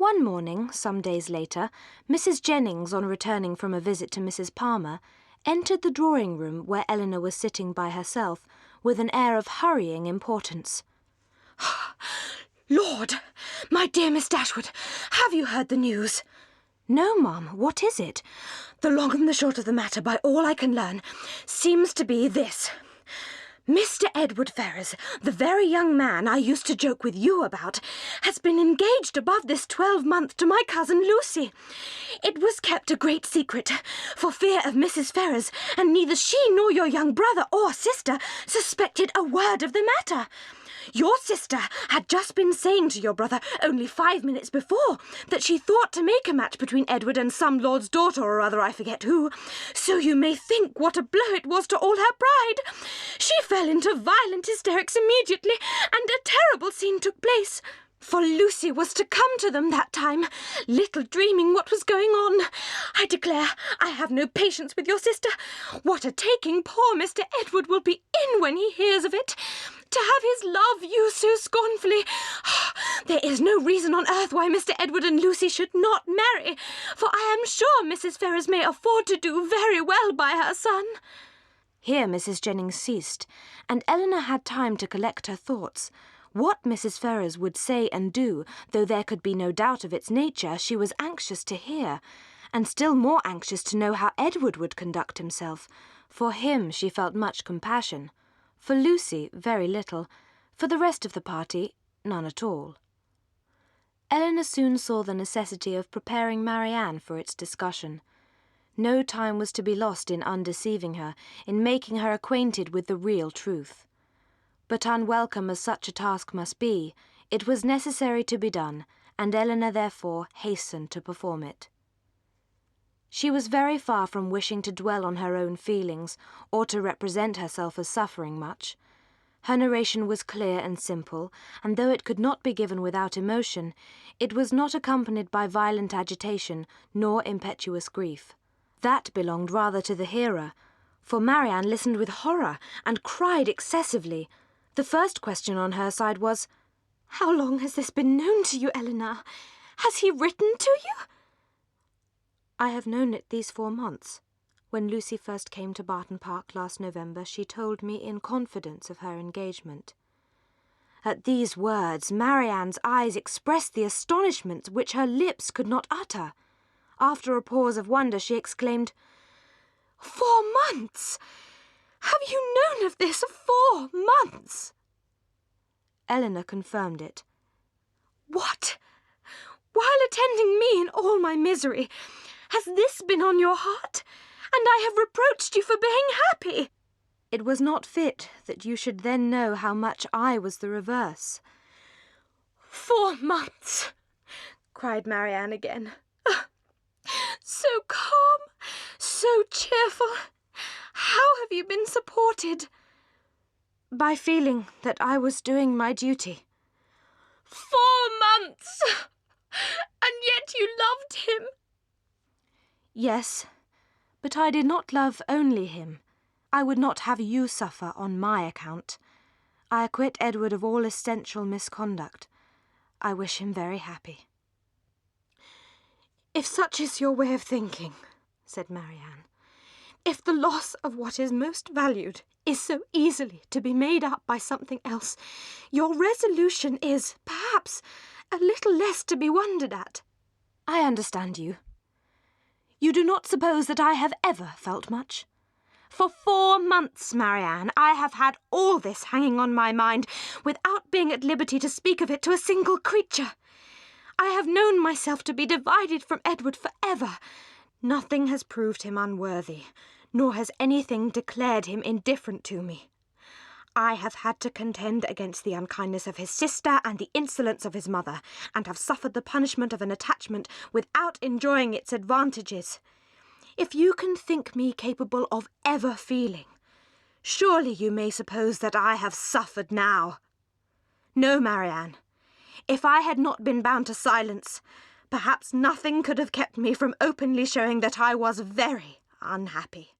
One morning, some days later, Mrs. Jennings, on returning from a visit to Mrs. Palmer, entered the drawing-room where Elinor was sitting by herself, with an air of hurrying importance. "Lord, my dear Miss Dashwood, have you heard the news?" "No, ma'am. What is it?" "The long and the short of the matter, by all I can learn, seems to be this. Mr. Edward Ferrars, the very young man I used to joke with you about, has been engaged above this 12-month to my cousin Lucy. It was kept a great secret, for fear of Mrs. Ferrars, and neither she nor your young brother or sister suspected a word of the matter. Your sister had just been saying to your brother only 5 minutes before that she thought to make a match between Edward and some lord's daughter or other, I forget who. So you may think what a blow it was to all her pride. She fell into violent hysterics immediately, and a terrible scene took place. For Lucy was to come to them that time, little dreaming what was going on. I declare I have no patience with your sister. What a taking poor Mr. Edward will be in when he hears of it. To have his love used so scornfully. There is no reason on earth why Mr. Edward and Lucy should not marry, for I am sure Mrs. Ferrars may afford to do very well by her son." Here Mrs. Jennings ceased, and Elinor had time to collect her thoughts. What Mrs. Ferrars would say and do, though there could be no doubt of its nature, she was anxious to hear, and still more anxious to know how Edward would conduct himself. For him she felt much compassion. For Lucy, very little. For the rest of the party, none at all. Elinor soon saw the necessity of preparing Marianne for its discussion. No time was to be lost in undeceiving her, in making her acquainted with the real truth. But unwelcome as such a task must be, it was necessary to be done, and Elinor therefore hastened to perform it. She was very far from wishing to dwell on her own feelings, or to represent herself as suffering much. Her narration was clear and simple, and though it could not be given without emotion, it was not accompanied by violent agitation, nor impetuous grief. That belonged rather to the hearer, for Marianne listened with horror, and cried excessively. The first question on her side was, "How long has this been known to you, Elinor? Has he written to you?" "I have known it these 4 months. When Lucy first came to Barton Park last November, she told me in confidence of her engagement." At these words, Marianne's eyes expressed the astonishment which her lips could not utter. After a pause of wonder, she exclaimed, "4 months! Have you known of this 4 months?" Elinor confirmed it. "What? While attending me in all my misery, has this been on your heart? And I have reproached you for being happy." "It was not fit that you should then know how much I was the reverse." 4 months!" cried Marianne again. "So calm, so cheerful. How have you been supported?" "By feeling that I was doing my duty." 4 months! And yet you loved him?" "Yes, but I did not love only him. I would not have you suffer on my account. I acquit Edward of all essential misconduct. I wish him very happy." "If such is your way of thinking," said Marianne, "if the loss of what is most valued is so easily to be made up by something else, your resolution is, perhaps, a little less to be wondered at." "I understand you. You do not suppose that I have ever felt much? For 4 months, Marianne, I have had all this hanging on my mind, without being at liberty to speak of it to a single creature. I have known myself to be divided from Edward for ever. Nothing has proved him unworthy, nor has anything declared him indifferent to me. I have had to contend against the unkindness of his sister and the insolence of his mother, and have suffered the punishment of an attachment without enjoying its advantages. If you can think me capable of ever feeling, surely you may suppose that I have suffered now. No, Marianne, if I had not been bound to silence, perhaps nothing could have kept me from openly showing that I was very unhappy."